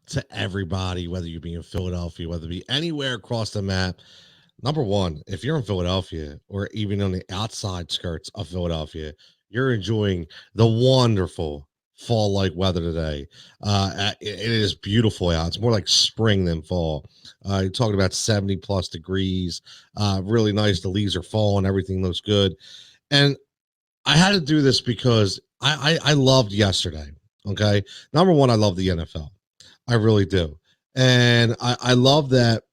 to everybody, whether you be in Philadelphia, whether it be anywhere across the map. Number one, if you're in Philadelphia or even on the outside skirts of Philadelphia, you're enjoying the wonderful fall like weather today. It is beautiful out. It's more like spring than fall. You're talking about 70 plus degrees. Really nice. The leaves are falling. Everything looks good. And I had to do this because I loved yesterday. Okay. Number one, I love the NFL. I really do. And I love that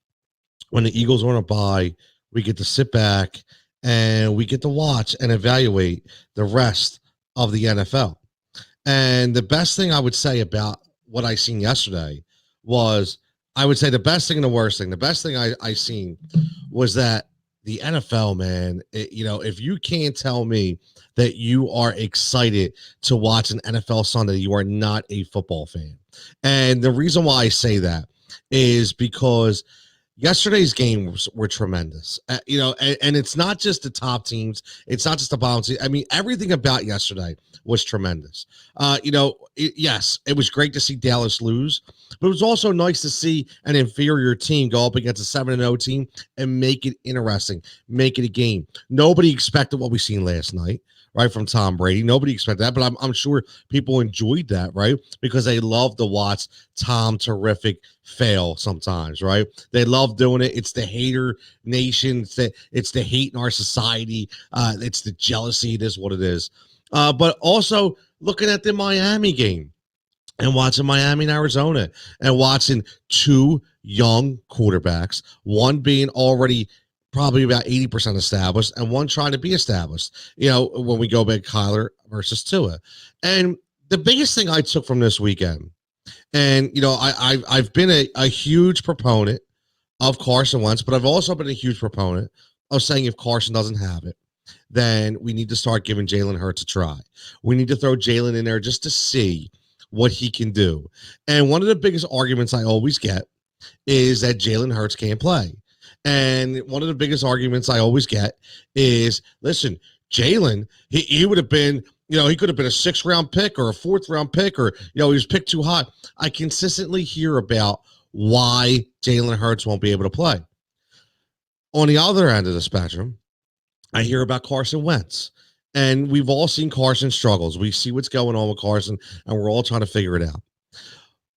when the Eagles are on a bye, we get to sit back and we get to watch and evaluate the rest of the NFL. And the best thing I would say about what I seen yesterday was I would say the best thing and the worst thing. The best thing I seen was that the NFL, man, if you can't tell me that you are excited to watch an NFL Sunday, you are not a football fan. And the reason why I say that is because yesterday's games were tremendous. And it's not just the top teams. It's not just the bottom teams. I mean, everything about yesterday was tremendous. Yes, it was great to see Dallas lose, but it was also nice to see an inferior team go up against a 7-0 team and make it interesting, make it a game. Nobody expected what we seen last night, right, from Tom Brady. Nobody expected that, but I'm sure people enjoyed that, right, because they love to watch Tom Terrific fail sometimes, right? They love doing it. It's the hater nation. It's the hate in our society. It's the jealousy. It is what it is. But also looking at the Miami game and watching Miami and Arizona and watching two young quarterbacks, one being already probably about 80% established and one trying to be established, when we go back Kyler versus Tua. And the biggest thing I took from this weekend, and, I've been a huge proponent of Carson Wentz, but I've also been a huge proponent of saying if Carson doesn't have it, then we need to start giving Jalen Hurts a try. We need to throw Jalen in there just to see what he can do. And one of the biggest arguments I always get is that Jalen Hurts can't play. And one of the biggest arguments I always get is, listen, Jalen, he would have been, he could have been a 6th-round pick or a 4th-round pick, or, he was picked too high. I consistently hear about why Jalen Hurts won't be able to play. On the other end of the spectrum, I hear about Carson Wentz. And we've all seen Carson's struggles. We see what's going on with Carson, and we're all trying to figure it out.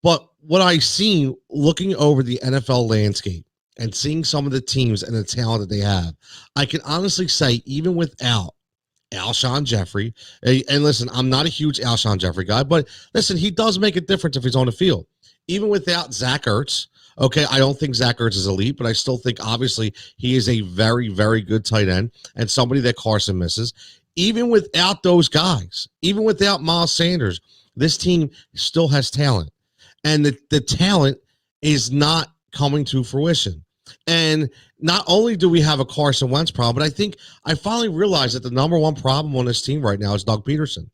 But what I've seen looking over the NFL landscape and seeing some of the teams and the talent that they have, I can honestly say, even without Alshon Jeffrey, and listen, I'm not a huge Alshon Jeffrey guy, but listen, he does make a difference if he's on the field. Even without Zach Ertz, okay, I don't think Zach Ertz is elite, but I still think, obviously, he is a very, very good tight end and somebody that Carson misses. Even without those guys, even without Miles Sanders, this team still has talent. And the talent is not coming to fruition. And not only do we have a Carson Wentz problem, but I think I finally realized that the number one problem on this team right now is Doug Peterson.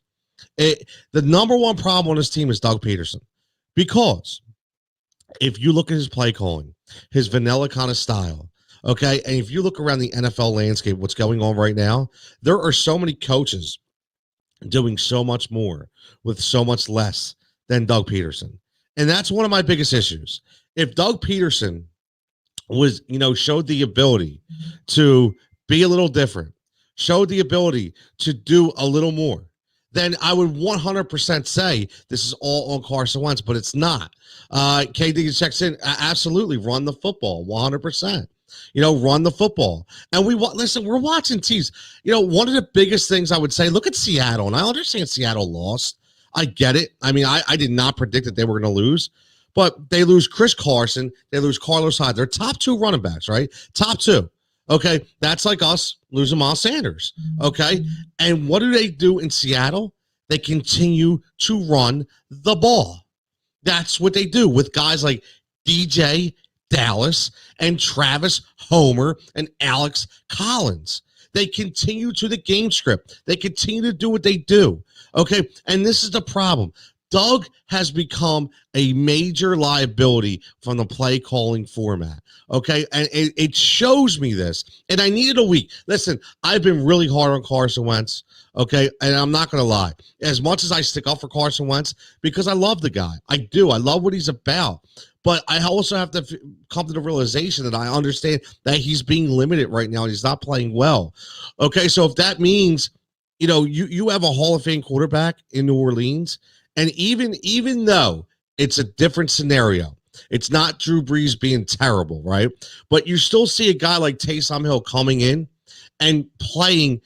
The number one problem on this team is Doug Peterson. Because if you look at his play calling, his vanilla kind of style, okay, and if you look around the NFL landscape, what's going on right now, there are so many coaches doing so much more with so much less than Doug Peterson. And that's one of my biggest issues. If Doug Peterson was, showed the ability to be a little different, showed the ability to do a little more, then I would 100% say this is all on Carson Wentz, but it's not. KD checks in. Absolutely. Run the football. 100%. Run the football. And listen, we're watching teams. One of the biggest things I would say, look at Seattle. And I understand Seattle lost. I get it. I mean, I did not predict that they were going to lose. But they lose Chris Carson. They lose Carlos Hyde. They're top 2 running backs, right? Top 2. Okay, that's like us losing Miles Sanders. Okay, and what do they do in Seattle? They continue to run the ball. That's what they do with guys like DJ Dallas and Travis Homer and Alex Collins. They continue to the game script. They continue to do what they do. Okay, and this is the problem. Doug has become a major liability from the play calling format. Okay. And it shows me this. And I needed a week. Listen, I've been really hard on Carson Wentz. Okay. And I'm not going to lie. As much as I stick up for Carson Wentz, because I love the guy, I do. I love what he's about. But I also have to come to the realization that I understand that he's being limited right now and he's not playing well. Okay. So if that means, you have a Hall of Fame quarterback in New Orleans, and even though it's a different scenario, it's not Drew Brees being terrible, right? But you still see a guy like Taysom Hill coming in and playing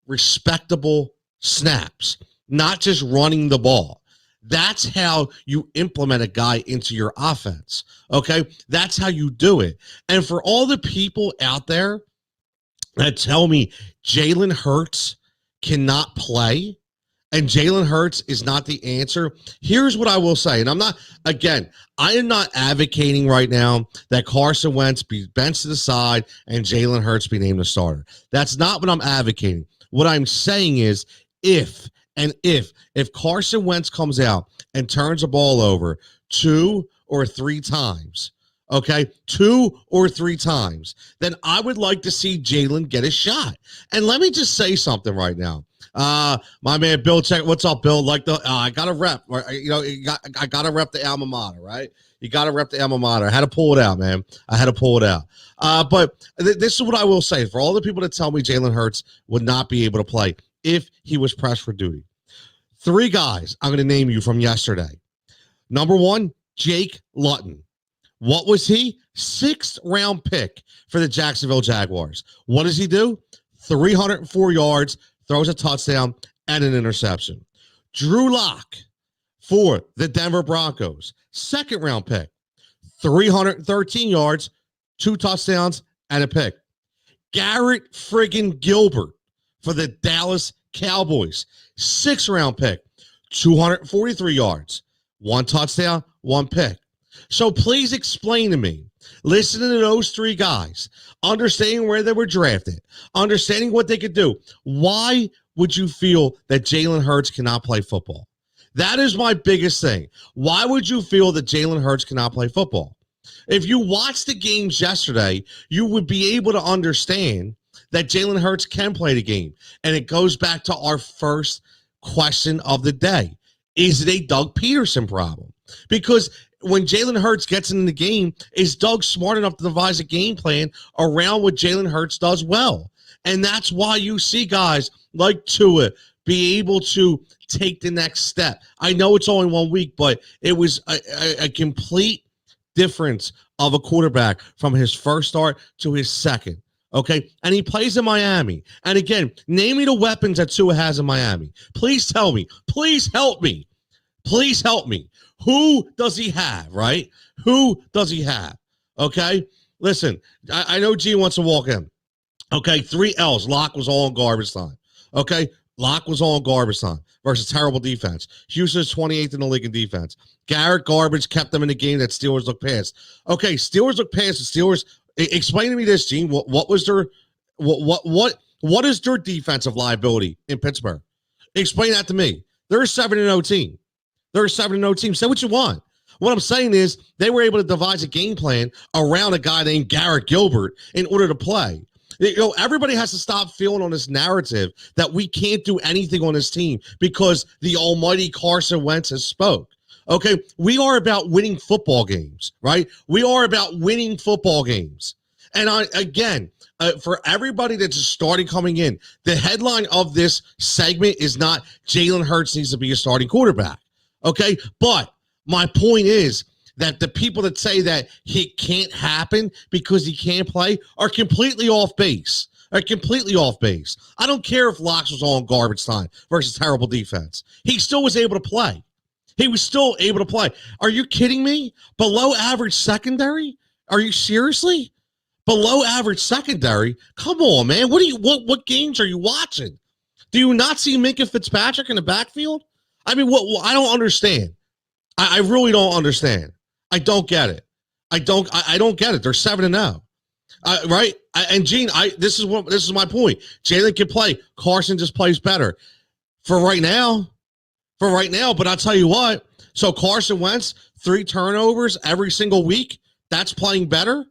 respectable snaps, not just running the ball. That's how you implement a guy into your offense, okay? That's how you do it. And for all the people out there that tell me Jalen Hurts cannot play, and Jalen Hurts is not the answer, here's what I will say. And I am not advocating right now that Carson Wentz be benched to the side and Jalen Hurts be named a starter. That's not what I'm advocating. What I'm saying is if Carson Wentz comes out and turns the ball over 2 or 3 times, okay, 2 or 3 times, then I would like to see Jalen get a shot. And let me just say something right now. My man Bill, what's up, Bill? I got to rep. I got to rep the alma mater, right? You got to rep the alma mater. I had to pull it out, man. I had to pull it out. But this is what I will say for all the people that tell me Jalen Hurts would not be able to play if he was pressed for duty. 3 guys I'm going to name you from yesterday. Number 1, Jake Luton. What was he? 6th round pick for the Jacksonville Jaguars. What does he do? 304 yards, throws a touchdown, and an interception. Drew Lock for the Denver Broncos. 2nd round pick. 313 yards, 2 touchdowns, and a pick. Garrett friggin' Gilbert for the Dallas Cowboys. 6th round pick. 243 yards, 1 touchdown, 1 pick. So please explain to me, listening to those 3 guys, understanding where they were drafted, understanding what they could do, why would you feel that Jalen Hurts cannot play football? That is my biggest thing. Why would you feel that Jalen Hurts cannot play football? If you watched the games yesterday, you would be able to understand that Jalen Hurts can play the game. And it goes back to our first question of the day. Is it a Doug Peterson problem? Because when Jalen Hurts gets in the game, is Doug smart enough to devise a game plan around what Jalen Hurts does well? And that's why you see guys like Tua be able to take the next step. I know it's only 1 week, but it was a complete difference of a quarterback from his first start to his second. Okay, and he plays in Miami. And again, name me the weapons that Tua has in Miami. Please tell me. Please help me. Please help me. Who does he have, right? Who does he have? Okay, listen, I know G wants to walk in. Okay, 3 L's. Lock was all in garbage time. Okay, Lock was all in garbage time versus terrible defense. Houston's 28th in the league in defense. Garrett garbage kept them in the game that Steelers looked past. Okay, Steelers looked past the Steelers. Explain to me this, Gene. What was their what is their defensive liability in Pittsburgh? Explain that to me. They're a 7-0 team. They're a 7-0 team. Say what you want. What I'm saying is they were able to devise a game plan around a guy named Garrett Gilbert in order to play. Everybody has to stop feeling on this narrative that we can't do anything on this team because the almighty Carson Wentz has spoke. Okay, we are about winning football games, right? We are about winning football games. And for everybody that's just starting coming in, the headline of this segment is not Jalen Hurts needs to be a starting quarterback. Okay, but my point is that the people that say that it can't happen because he can't play are completely off base. I don't care if Locks was on garbage time versus terrible defense. He still was able to play. He was still able to play. Are you kidding me? Below average secondary? Are you seriously? Below average secondary? Come on, man. What games are you watching? Do you not see Minka Fitzpatrick in the backfield? I mean, I don't understand. I really don't understand. I don't get it. I don't get it. They're 7-0. Right? And Gene, this is my point. Jalen can play. Carson just plays better. For right now, but I'll tell you what, So Carson Wentz, 3 turnovers every single week. That's playing better.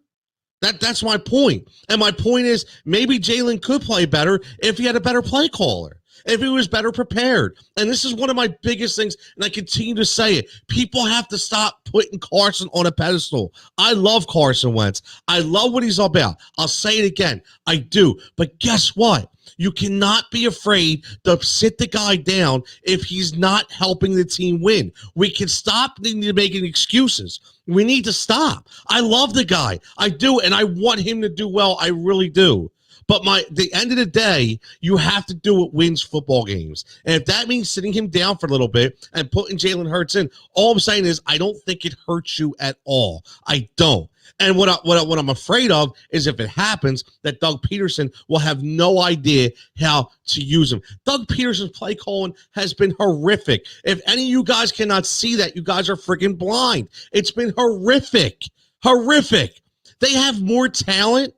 That's my point. And my point is maybe Jalen could play better if he had a better play caller, if he was better prepared. And this is one of my biggest things, and I continue to say it. People have to stop putting Carson on a pedestal. I love Carson Wentz. I love what he's all about. I'll say it again. I do. But guess what? You cannot be afraid to sit the guy down if he's not helping the team win. We can stop needing to making excuses. We need to stop. I love the guy. I do, and I want him to do well. I really do. But the end of the day, you have to do what wins football games. And if that means sitting him down for a little bit and putting Jalen Hurts in, all I'm saying is I don't think it hurts you at all. I don't. And what I'm afraid of is if it happens, that Doug Peterson will have no idea how to use him. Doug Peterson's play calling has been horrific. If any of you guys cannot see that, you guys are freaking blind. It's been horrific. Horrific. They have more talent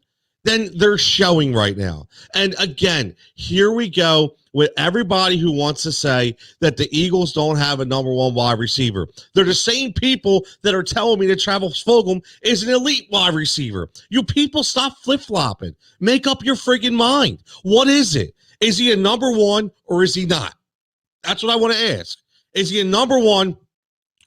than they're showing right now. And again, here we go with everybody who wants to say that the Eagles don't have a number 1 wide receiver. They're the same people that are telling me that Travis Fulgham is an elite wide receiver. You people stop flip-flopping. Make up your friggin' mind. What is it? Is he a number 1 or is he not? That's what I want to ask. Is he a number 1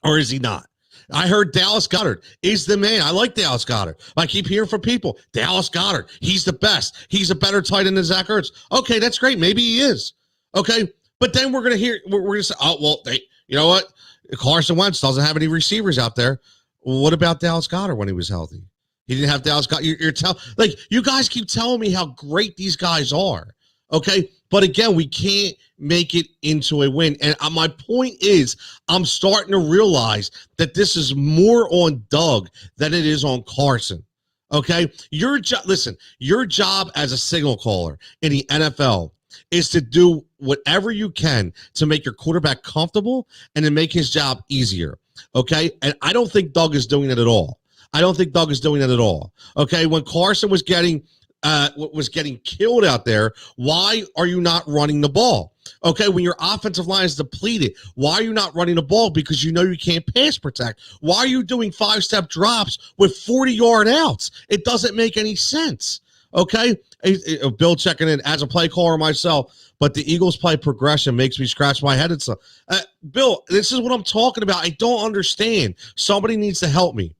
or is he not? I heard Dallas Goedert is the man. I like Dallas Goedert. I keep hearing from people, Dallas Goedert, he's the best. He's a better tight end than Zach Ertz. Okay, that's great. Maybe he is. Okay, but then we're going to say, oh, well, you know what? Carson Wentz doesn't have any receivers out there. What about Dallas Goedert when he was healthy? He didn't have Dallas Goedert. You guys keep telling me how great these guys are. Okay, but again, we can't make it into a win. And my point is, I'm starting to realize that this is more on Doug than it is on Carson. Okay, your job as a signal caller in the NFL is to do whatever you can to make your quarterback comfortable and to make his job easier. Okay, and I don't think Doug is doing it at all. Okay, when Carson was getting killed out there, why are you not running the ball? Okay, when your offensive line is depleted, why are you not running the ball? Because you know you can't pass protect. Why are you doing 5-step drops with 40-yard outs? It doesn't make any sense. Okay, Bill checking in as a play caller myself, but the Eagles play progression makes me scratch my head. Bill, this is what I'm talking about. I don't understand. Somebody needs to help me.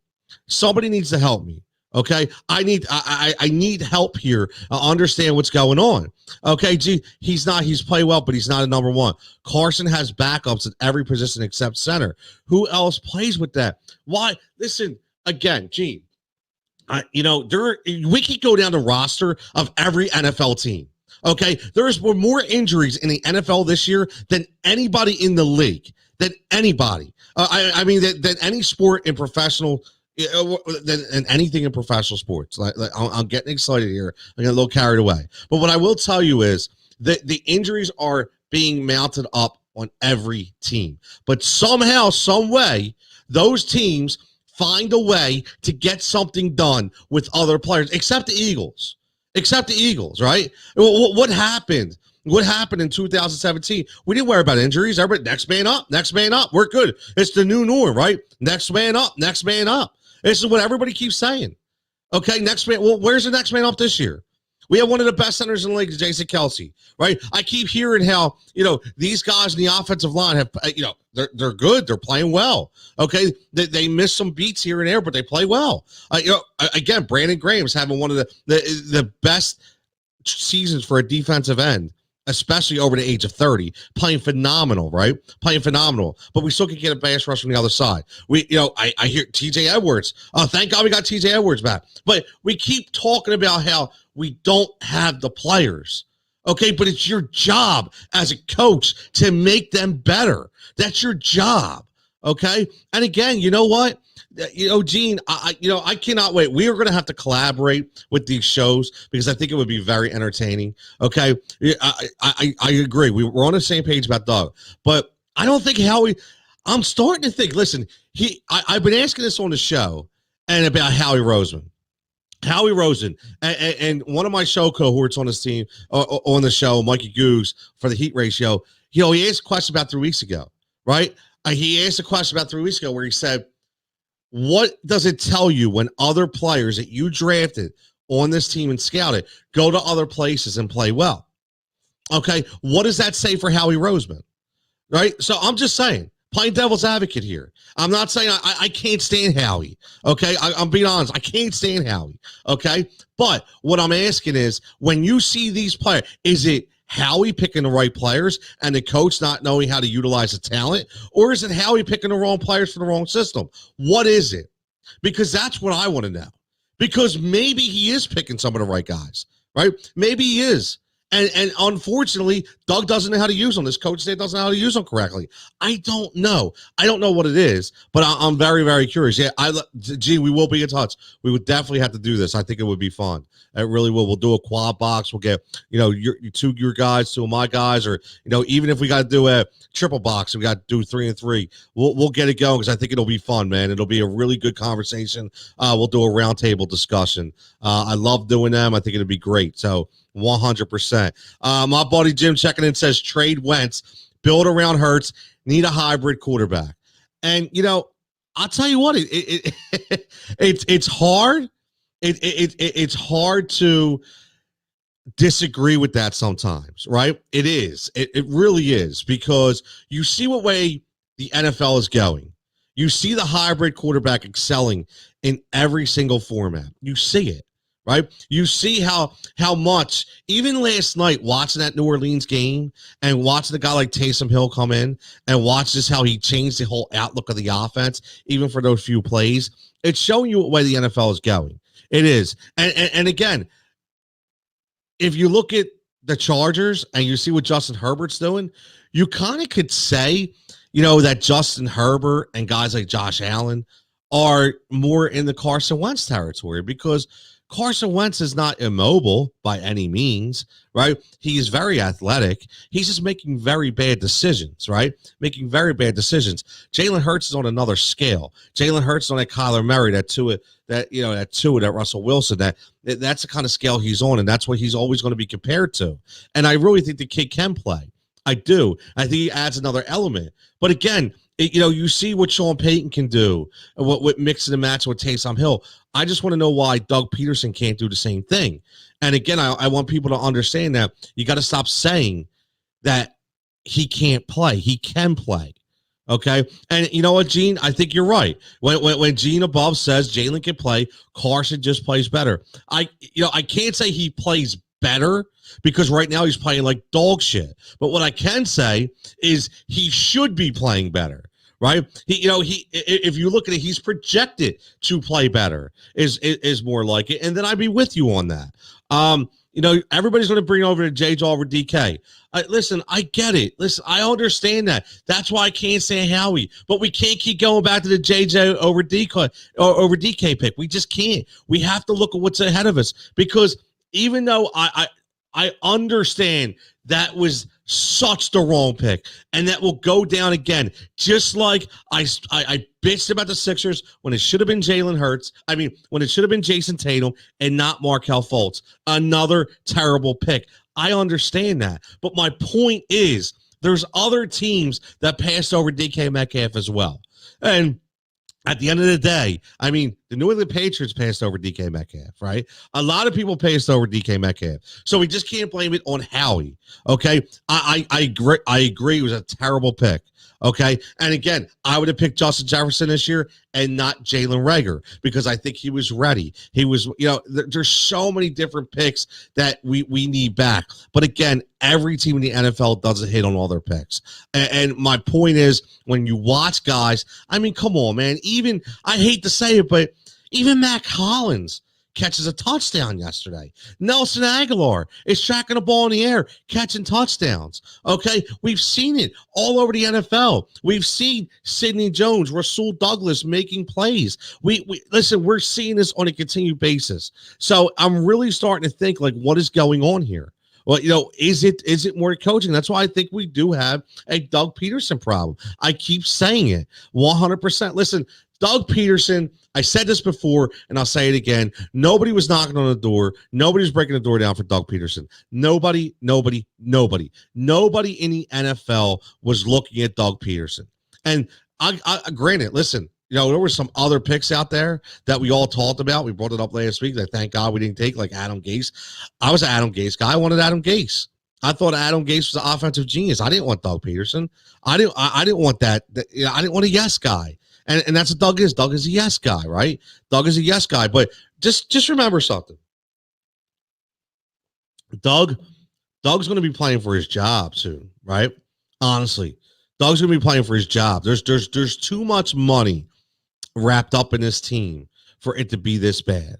Okay, I need help here. Understand what's going on. Okay, he's played well, but he's not a number 1. Carson has backups at every position except center. Who else plays with that? Why? Listen, again, we could go down the roster of every NFL team. Okay, were more injuries in the NFL this year than anybody in the league. Than anybody. Than any sport in professional. Than anything in professional sports. I'm getting excited here. I get a little carried away. But what I will tell you is that the injuries are being mounted up on every team. But somehow, some way, those teams find a way to get something done with other players, except the Eagles. Right? What happened? What happened in 2017? We didn't worry about injuries. Everybody, next man up. We're good. It's the new norm, right? Next man up. This is what everybody keeps saying. Okay, next man. Well, where's the next man up this year? We have one of the best centers in the league, Jason Kelce, right? I keep hearing how, these guys in the offensive line have, they're good. They're playing well. Okay, they miss some beats here and there, but they play well. Again, Brandon Graham's having one of the best seasons for a defensive end, especially over the age of 30, playing phenomenal, right? But we still can get a pass rush from the other side. I hear TJ Edwards. Oh, thank God we got TJ Edwards back. But we keep talking about how we don't have the players. Okay, but it's your job as a coach to make them better. That's your job. Okay. And again, you know what? Gene, I cannot wait. We are going to have to collaborate with these shows because I think it would be very entertaining. Okay. I agree. We're on the same page about Doug, but I don't think I'm starting to think, listen, I've been asking this on the show and about Howie Roseman. And one of my show cohorts on this team, on the show, Mikey Goose for the Heat Ratio, he asked a question about 3 weeks ago, right? He asked a question about 3 weeks ago where he said, what does it tell you when other players that you drafted on this team and scouted go to other places and play well? Okay, what does that say for Howie Roseman? Right? So I'm just saying, playing devil's advocate here. I'm not saying I can't stand Howie. Okay, I'm being honest. I can't stand Howie. Okay, but what I'm asking is, when you see these players, is it Howie picking the right players and the coach not knowing how to utilize the talent, or is it Howie picking the wrong players for the wrong system? What is it? Because that's what I want to know. Because maybe he is picking some of the right guys, right? Maybe he is. And unfortunately, Doug doesn't know how to use them. This coach staff doesn't know how to use them correctly. I don't know. I don't know what it is, but I'm very, very curious. Yeah, we will be in touch. We would definitely have to do this. I think it would be fun. It really will. We'll do a quad box. We'll get, your guys, 2 of my guys, or, even if we got to do a triple box, we got to do 3 and 3. We'll get it going, because I think it'll be fun, man. It'll be a really good conversation. We'll do a roundtable discussion. I love doing them. I think it'll be great. So 100%. My buddy Jim checking in says, trade Wentz, build around Hurts, need a hybrid quarterback. And I'll tell you what, it's hard. It's hard to disagree with that sometimes, right? It is. It really is, because you see what way the NFL is going. You see the hybrid quarterback excelling in every single format. You see it. Right? You see how much, even last night, watching that New Orleans game and watching a guy like Taysom Hill come in and watch just how he changed the whole outlook of the offense, even for those few plays. It's showing you what way the NFL is going. It is. And again, if you look at the Chargers and you see what Justin Herbert's doing, you kind of could say, that Justin Herbert and guys like Josh Allen are more in the Carson Wentz territory, because Carson Wentz is not immobile by any means, right? He is very athletic. He's just making very bad decisions, right? Making very bad decisions. Jalen Hurts is on another scale. Jalen Hurts is on that Kyler Murray, that Russell Wilson, that's the kind of scale he's on, and that's what he's always going to be compared to. And I really think the kid can play. I do. I think he adds another element. But again, you see what Sean Payton can do, what mixing and matching with Taysom Hill. I just want to know why Doug Peterson can't do the same thing. And again, I want people to understand that you got to stop saying that he can't play. He can play. Okay. And you know what, Gene? I think you're right. When Gene above says Jalen can play, Carson just plays better. I can't say he plays better, because right now he's playing like dog shit. But what I can say is he should be playing better, right? If you look at it, he's projected to play better, is more like it. And then I'd be with you on that. Everybody's going to bring over to JJ over DK. Listen, I get it. Listen, I understand that. That's why I can't say Howie. But we can't keep going back to the JJ over DK pick. We just can't. We have to look at what's ahead of us, because even though I understand that was such the wrong pick, and that will go down again. Just like I bitched about the Sixers when it should have been Jalen Hurts. I mean, when it should have been Jason Tatum and not Markelle Fultz. Another terrible pick. I understand that. But my point is, there's other teams that passed over DK Metcalf as well. And at the end of the day, I mean, the New England Patriots passed over DK Metcalf, right? A lot of people passed over DK Metcalf. So we just can't blame it on Howie, okay? I agree. It was a terrible pick, okay? And again, I would have picked Justin Jefferson this year and not Jalen Reagor, because I think he was ready. He was, there's so many different picks that we need back. But again, every team in the NFL doesn't hit on all their picks. And my point is, when you watch guys, I mean, come on, man. Even, I hate to say it, but even Mac Hollins catches a touchdown yesterday. Nelson Aguilar is tracking the ball in the air, catching touchdowns. Okay, we've seen it all over the NFL. We've seen Sidney Jones, Rasul Douglas making plays. We listen, we're seeing this on a continued basis. So I'm really starting to think, like, what is going on here? Well, is it more coaching? That's why I think we do have a Doug Peterson problem. I keep saying it 100%. Listen, Doug Peterson, I said this before, and I'll say it again. Nobody was knocking on the door. Nobody was breaking the door down for Doug Peterson. Nobody in the NFL was looking at Doug Peterson. And Granted, listen, there were some other picks out there that we all talked about. We brought it up last week that thank God we didn't take, like Adam Gase. I was an Adam Gase guy. I wanted Adam Gase. I thought Adam Gase was an offensive genius. I didn't want Doug Peterson. I didn't want that. I didn't want a yes guy. And that's what Doug is. Doug is a yes guy, right? Doug is a yes guy. But just remember something. Doug's going to be playing for his job soon, right? Honestly, Doug's going to be playing for his job. There's too much money wrapped up in this team for it to be this bad.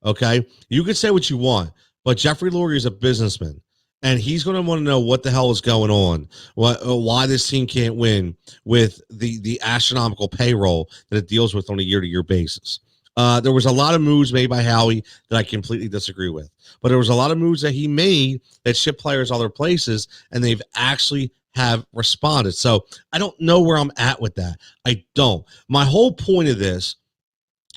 Okay, you can say what you want, but Jeffrey Lurie is a businessman, and he's going to want to know what the hell is going on, why this team can't win with the astronomical payroll that it deals with on a year-to-year basis. There was a lot of moves made by Howie that I completely disagree with, but there was a lot of moves that he made that shipped players other places, and they've actually have responded. So I don't know where I'm at with that. I don't. My whole point of this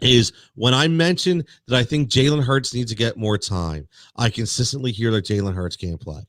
is when I mentioned that I think Jalen Hurts needs to get more time, I consistently hear that Jalen Hurts can't play.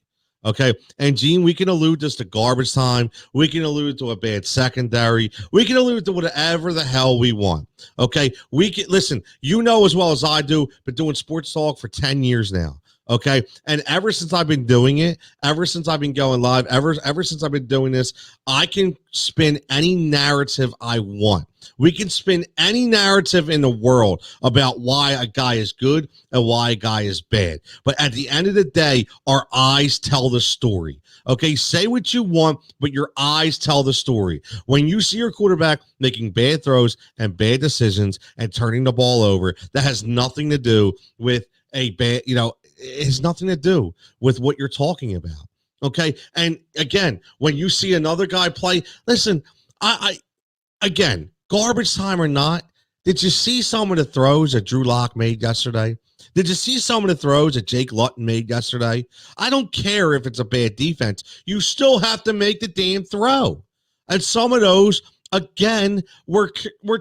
Okay. And Gene, we can allude this to garbage time. We can allude to a bad secondary. We can allude to whatever the hell we want. Okay. We can listen, as well as I do, been doing sports talk for 10 years now. Okay. And ever since I've been doing it, ever since I've been going live, ever since I've been doing this, I can spin any narrative I want. We can spin any narrative in the world about why a guy is good and why a guy is bad. But at the end of the day, our eyes tell the story. Okay, say what you want, but your eyes tell the story. When you see your quarterback making bad throws and bad decisions and turning the ball over, that has nothing to do with a bad, it has nothing to do with what you're talking about. Okay. And again, when you see another guy play, listen, again, garbage time or not, did you see some of the throws that Drew Lock made yesterday? Did you see some of the throws that Jake Luton made yesterday? I don't care if it's a bad defense. You still have to make the damn throw. And some of those, again, were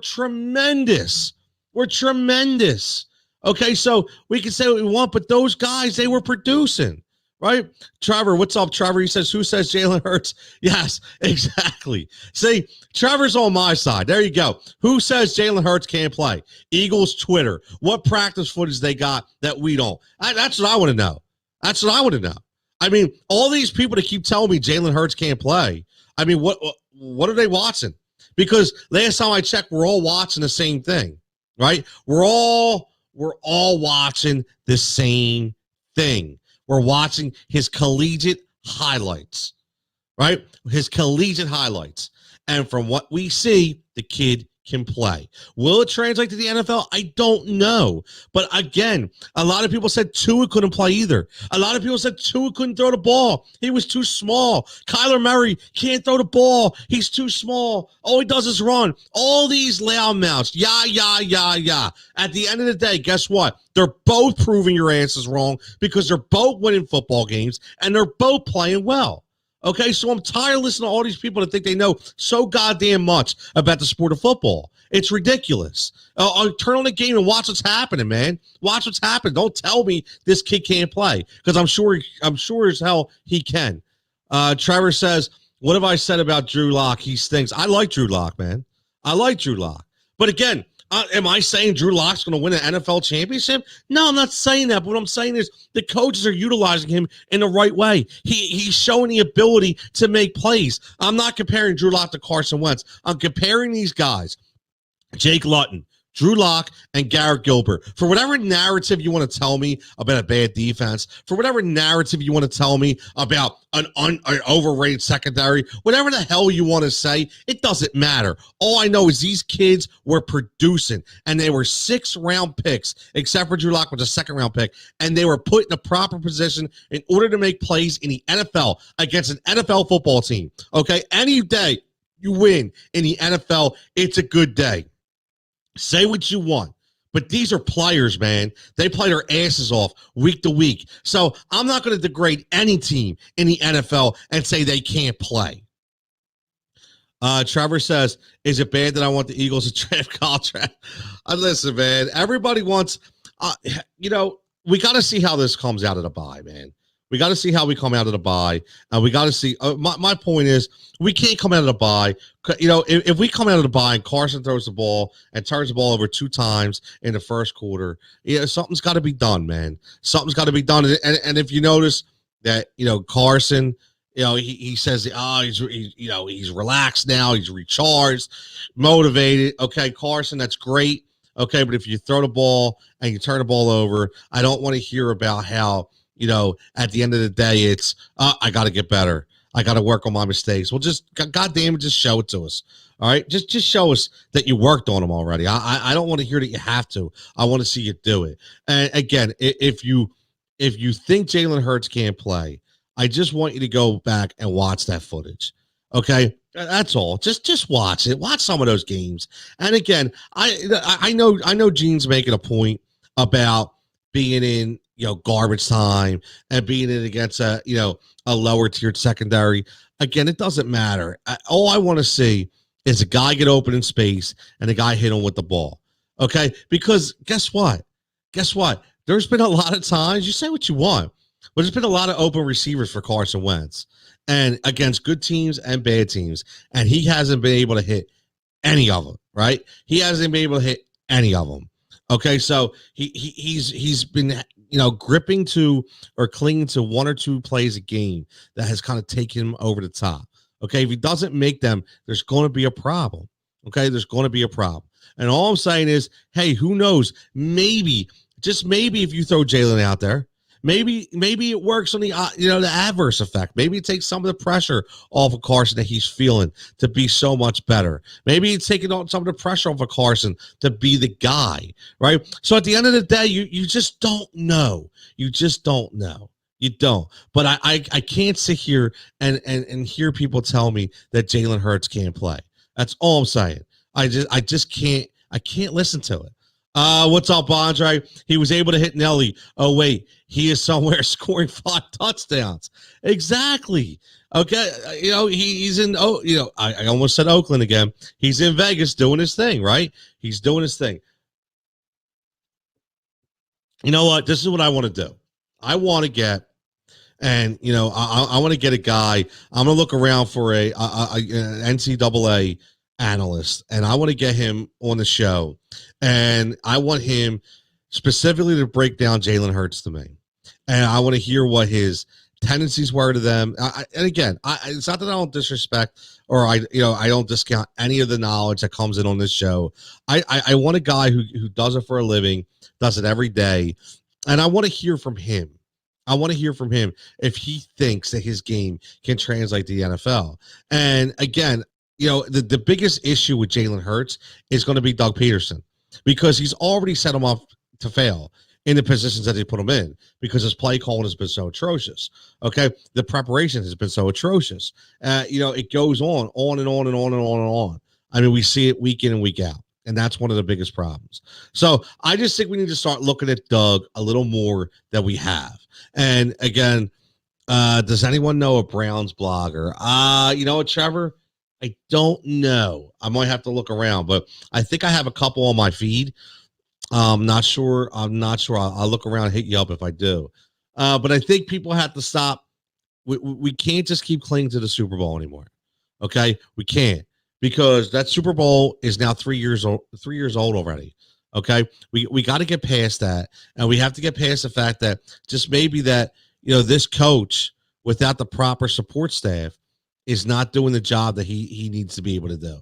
tremendous. Were tremendous. Okay, so we can say what we want, but those guys, they were producing, right? Trevor, what's up, Trevor? He says, who says Jalen Hurts? Yes, exactly. See, Trevor's on my side. There you go. Who says Jalen Hurts can't play? Eagles Twitter. What practice footage they got that we don't? That's what I want to know. That's what I want to know. I mean, all these people that keep telling me Jalen Hurts can't play, I mean, what are they watching? Because last time I checked, we're all watching the same thing, right? We're all watching the same thing. We're watching his collegiate highlights, right? His collegiate highlights. And from what we see, the kid can play. Will it translate to the NFL? I don't know. But again, a lot of people said Tua couldn't play either. A lot of people said Tua couldn't throw the ball. He was too small. Kyler Murray can't throw the ball. He's too small. All he does is run. All these loudmouths. Yeah. At the end of the day, guess what? They're both proving your answers wrong because they're both winning football games and they're both playing well. Okay, so I'm tired of listening to all these people that think they know so goddamn much about the sport of football. It's ridiculous. Turn on the game and watch what's happening, man. Watch what's happening. Don't tell me this kid can't play because I'm sure as hell he can. Trevor says, what have I said about Drew Lock? He stinks. I like Drew Lock, man. I like Drew Lock. But again, am I saying Drew Lock's going to win an NFL championship? No, I'm not saying that. But what I'm saying is the coaches are utilizing him in the right way. He's showing the ability to make plays. I'm not comparing Drew Lock to Carson Wentz. I'm comparing these guys, Jake Luton, Drew Lock, and Garrett Gilbert. For whatever narrative you want to tell me about a bad defense, for whatever narrative you want to tell me about an overrated secondary, whatever the hell you want to say, it doesn't matter. All I know is these kids were producing, and they were 6th-round picks, except for Drew Lock was a 2nd-round pick, and they were put in a proper position in order to make plays in the NFL against an NFL football team. Okay, any day you win in the NFL, it's a good day. Say what you want, but these are players, man. They play their asses off week to week. So I'm not going to degrade any team in the NFL and say they can't play. Trevor says, is it bad that I want the Eagles to draft contract? Listen, man, everybody wants, we got to see how this comes out of the bye, man. We got to see how we come out of the bye. And we got to see. My point is, we can't come out of the bye. If we come out of the bye and Carson throws the ball and turns the ball over 2 times in the first quarter, something's got to be done, man. Something's got to be done. And if you notice that, Carson, he says, he's relaxed now. He's recharged, motivated. Okay, Carson, that's great. Okay, but if you throw the ball and you turn the ball over, I don't want to hear about how, at the end of the day, it's, I got to get better. I got to work on my mistakes. Well, just, God damn it, just show it to us. All right, just show us that you worked on them already. I don't want to hear that you have to. I want to see you do it. And again, if you think Jalen Hurts can't play, I just want you to go back and watch that footage. Okay, that's all. Just watch it. Watch some of those games. And again, I know Gene's making a point about being in garbage time and being in against a lower tiered secondary. Again, it doesn't matter. All I want to see is a guy get open in space and a guy hit him with the ball. Okay, because guess what? There's been a lot of times, you say what you want, but there's been a lot of open receivers for Carson Wentz and against good teams and bad teams. And he hasn't been able to hit any of them, right? He hasn't been able to hit any of them. Okay, so he's been, gripping to or clinging to 1 or 2 plays a game that has kind of taken him over the top. Okay, if he doesn't make them, there's going to be a problem. Okay, there's going to be a problem. And all I'm saying is, hey, who knows? Maybe, just maybe, if you throw Jalen out there, maybe it works on the the adverse effect. Maybe it takes some of the pressure off of Carson that he's feeling to be so much better. Maybe it's taking on some of the pressure off of Carson to be the guy, right? So at the end of the day, you just don't know. You just don't know. You don't. But I can't sit here and hear people tell me that Jalen Hurts can't play. That's all I'm saying. I just can't. I can't listen to it. What's up, Andre? He was able to hit Nelly. Oh, wait, he is somewhere scoring 5 touchdowns. Exactly. Okay. He's in, I almost said Oakland again. He's in Vegas doing his thing, right? He's doing his thing. You know what? This is what I want to do. I want to get, and, I want to get a guy. I'm going to look around for an NCAA analyst, and I want to get him on the show, and I want him specifically to break down Jalen Hurts to me, and I want to hear what his tendencies were to them. And again, it's not that I don't disrespect or I don't discount any of the knowledge that comes in on this show. I want a guy who does it for a living, does it every day, and I want to hear from him. I want to hear from him if he thinks that his game can translate to the NFL. And again, the biggest issue with Jalen Hurts is going to be Doug Peterson, because he's already set him up to fail in the positions that he put him in, because his play calling has been so atrocious. Okay. The preparation has been so atrocious. It goes on and on and on and on and on. I mean, we see it week in and week out, and that's one of the biggest problems. So I just think we need to start looking at Doug a little more than we have. And again, does anyone know a Browns blogger? You know what, Trevor? I don't know. I might have to look around, but I think I have a couple on my feed. I'm not sure. I'll look around and hit you up if I do. But I think people have to stop. We can't just keep clinging to the Super Bowl anymore. Okay, we can't, because that Super Bowl is now 3 years old. 3 years old already. Okay, we got to get past that, and we have to get past the fact that just maybe that this coach, without the proper support staff, is not doing the job that he needs to be able to do.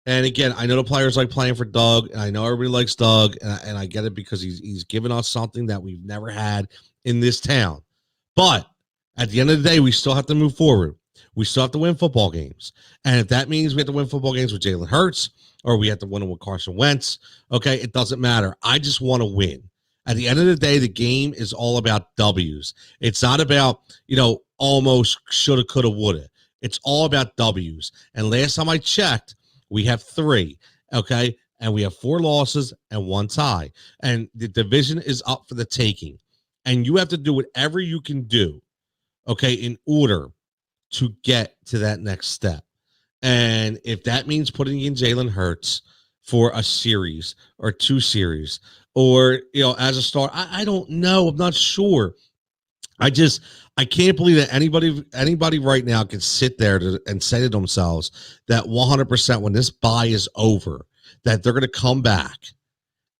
And again, I know the players like playing for Doug, and I know everybody likes Doug, and I get it, because he's given us something that we've never had in this town. But at the end of the day, we still have to move forward. We still have to win football games. And if that means we have to win football games with Jalen Hurts, or we have to win them with Carson Wentz, okay, it doesn't matter. I just want to win. At the end of the day, the game is all about W's. It's not about, almost shoulda, coulda, woulda. It's all about W's. And last time I checked, we have 3, okay? And we have 4 losses and 1 tie. And the division is up for the taking. And you have to do whatever you can do, okay, in order to get to that next step. And if that means putting in Jalen Hurts for a series or 2 series, or, as a start, I don't know. I'm not sure. I just I can't believe that anybody right now can sit there and say to themselves that 100% when this buy is over, that they're going to come back.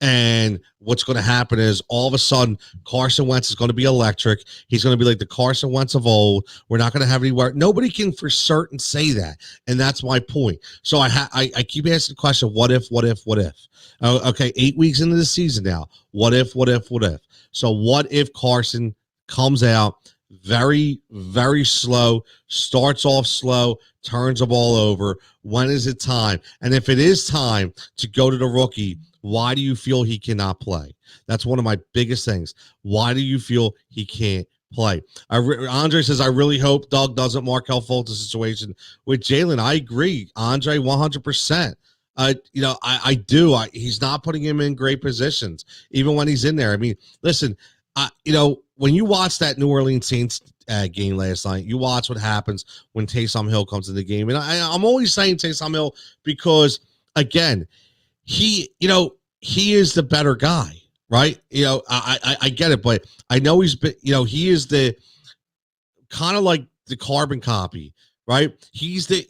And what's going to happen is all of a sudden Carson Wentz is going to be electric. He's going to be like the Carson Wentz of old. We're not going to have any work. Nobody can for certain say that, and that's my point. So I keep asking the question: what if? What if? What if? Okay, 8 weeks into the season now. What if? What if? What if? So what if Carson comes out very, very slow, starts off slow, turns the ball over? When is it time? And if it is time to go to the rookie, why do you feel he cannot play? That's one of my biggest things. Why do you feel he can't play? Andre says, I really hope Doug doesn't Markel Fultz situation with Jalen. I agree, Andre, 100%. I do. He's not putting him in great positions, even when he's in there. I mean, listen, when you watch that New Orleans Saints game last night, you watch what happens when Taysom Hill comes in the game. And I'm always saying Taysom Hill because, again, he is the better guy, right? I get it, but I know he is the kind of like the carbon copy, right? He's the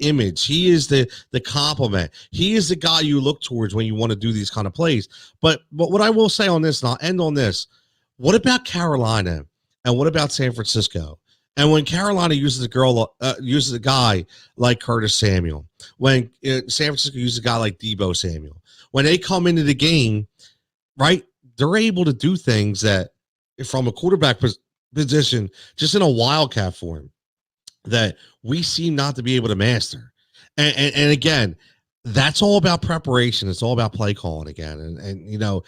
image. He is the compliment. He is the guy you look towards when you want to do these kind of plays. But what I will say on this, and I'll end on this, what about Carolina and what about San Francisco? And when Carolina uses a guy like Curtis Samuel, when San Francisco uses a guy like Deebo Samuel, when they come into the game, right, they're able to do things that from a quarterback position, just in a wildcat form, that we seem not to be able to master. And again, that's all about preparation. It's all about play calling again, and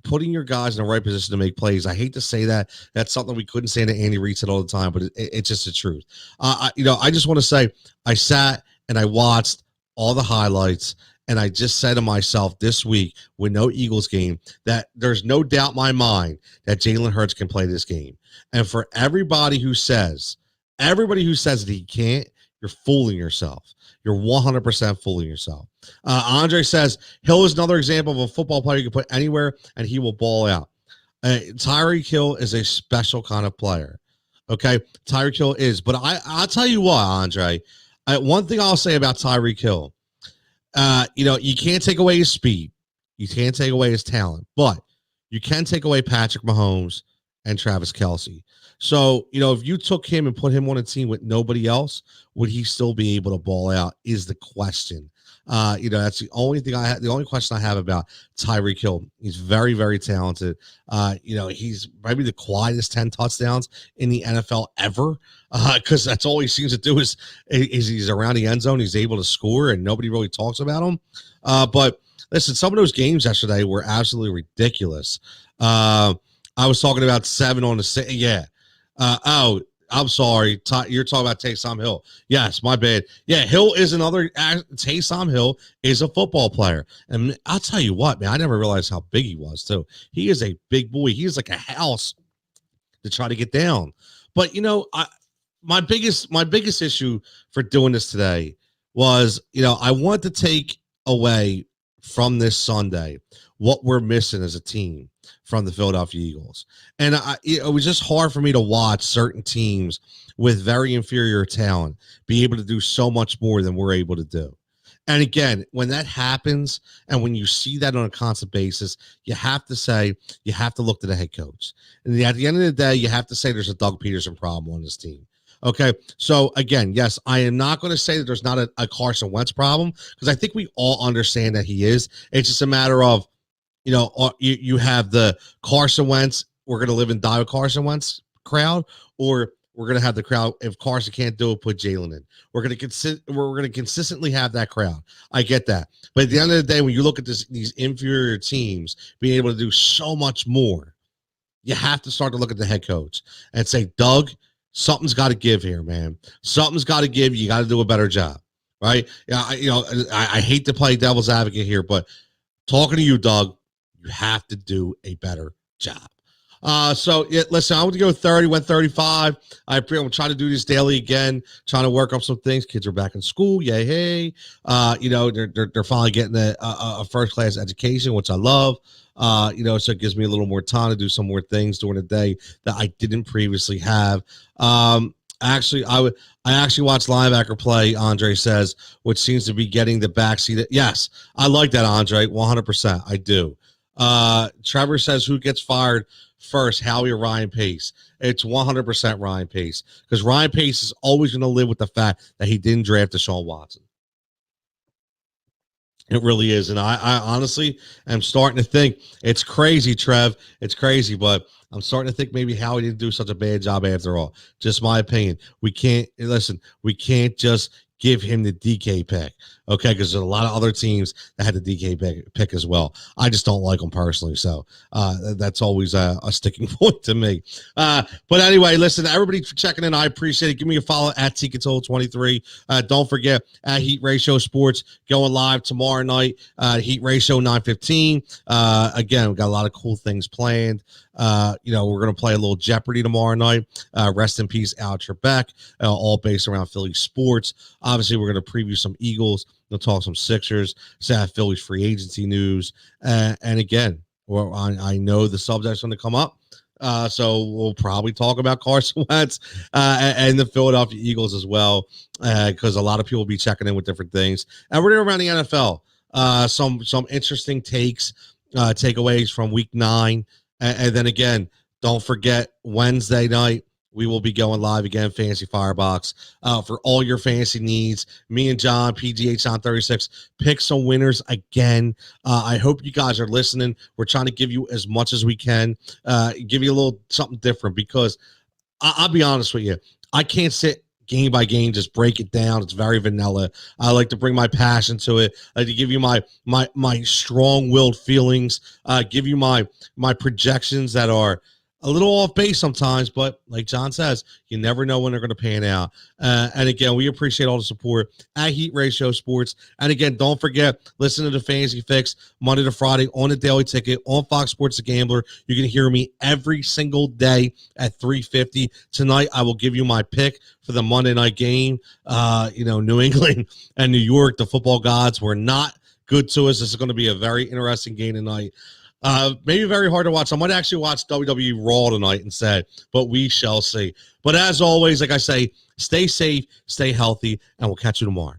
putting your guys in the right position to make plays. I hate to say that. That's something we couldn't say to Andy Reid said all the time, but it's just the truth. I just want to say I sat and I watched all the highlights, and I just said to myself this week with no Eagles game that there's no doubt in my mind that Jalen Hurts can play this game. And for everybody who says that he can't, you're fooling yourself. You're 100% fooling yourself. Andre says, Hill is another example of a football player you can put anywhere and he will ball out. Tyreek Hill is a special kind of player. Okay, Tyreek Hill is. But I'll tell you what, Andre, one thing I'll say about Tyreek Hill, you can't take away his speed. You can't take away his talent. But you can take away Patrick Mahomes and Travis Kelce. So, if you took him and put him on a team with nobody else, would he still be able to ball out is the question. That's the only thing the only question I have about Tyreek Hill. He's very, very talented. He's maybe the quietest 10 touchdowns in the NFL ever, because that's all he seems to do is he's around the end zone. He's able to score and nobody really talks about him. But listen, some of those games yesterday were absolutely ridiculous. I was talking about 7 on the 6. Yeah. I'm sorry. You're talking about Taysom Hill. Yes, my bad. Yeah, Hill is another. Taysom Hill is a football player. And I'll tell you what, man, I never realized how big he was, too. He is a big boy. He is like a house to try to get down. But, my biggest issue for doing this today was, I want to take away from this Sunday what we're missing as a team from the Philadelphia Eagles. And it was just hard for me to watch certain teams with very inferior talent be able to do so much more than we're able to do. And again, when that happens and when you see that on a constant basis, you have to look to the head coach. And at the end of the day, you have to say there's a Doug Peterson problem on this team. Okay, so again, yes, I am not going to say that there's not a Carson Wentz problem, because I think we all understand that he is. It's just a matter of, you have the Carson Wentz, we're going to live and die with Carson Wentz crowd, or we're going to have the crowd, if Carson can't do it, put Jalen in. We're going to consistently have that crowd. I get that. But at the end of the day, when you look at these inferior teams being able to do so much more, you have to start to look at the head coach and say, Doug, something's got to give here, man. Something's got to give. You got to do a better job, right? Yeah, I hate to play devil's advocate here, but talking to you, Doug, you have to do a better job. Listen, I want to go 30, went 35. I'm trying to do this daily again, trying to work on some things. Kids are back in school. Yay, hey. They're finally getting a first class education, which I love. So it gives me a little more time to do some more things during the day that I didn't previously have. Actually, I actually watched linebacker play, Andre says, which seems to be getting the backseat. Yes, I like that, Andre, 100%. I do. Trevor says, who gets fired first, Howie or Ryan Pace? It's 100% Ryan Pace, because Ryan Pace is always going to live with the fact that he didn't draft Deshaun Watson. It really is. And I honestly am starting to think it's crazy, Trev. It's crazy, but I'm starting to think maybe Howie didn't do such a bad job after all. Just my opinion. We can't just give him the DK pick, okay? Because there's a lot of other teams that had the DK pick as well. I just don't like him personally, so that's always a sticking point to me. But anyway, listen, everybody for checking in. I appreciate it. Give me a follow at TControl23. Don't forget at Heat Ratio Sports going live tomorrow night. Heat Ratio 9:15. Again, we got a lot of cool things planned. We're going to play a little Jeopardy tomorrow night. Rest in peace, Al Trebek, all based around Philly sports. Obviously, we're going to preview some Eagles. We'll talk some Sixers, Philly's free agency news. And again, I know the subject's going to come up. So we'll probably talk about Carson Wentz and the Philadelphia Eagles as well, because a lot of people will be checking in with different things. And we're going to around the NFL. Some interesting takeaways from week 9. And then again, don't forget Wednesday night, we will be going live again, Fantasy Firebox, for all your fantasy needs. Me and John, PGH on 36, pick some winners again. I hope you guys are listening. We're trying to give you as much as we can, give you a little something different, because I'll be honest with you, I can't sit game by game, just break it down. It's very vanilla. I like to bring my passion to it. I like to give you my strong-willed feelings, give you my projections that are a little off base sometimes, but like John says, you never know when they're going to pan out. And again, we appreciate all the support at Heat Ratio Sports. And again, don't forget, listen to the Fantasy Fix Monday to Friday on the Daily Ticket on Fox Sports The Gambler. You can hear me every single day at 3:50. Tonight, I will give you my pick for the Monday night game. New England and New York, the football gods were not good to us. This is going to be a very interesting game tonight. Maybe very hard to watch. I might actually watch WWE Raw tonight instead, but we shall see. But as always, like I say, stay safe, stay healthy, and we'll catch you tomorrow.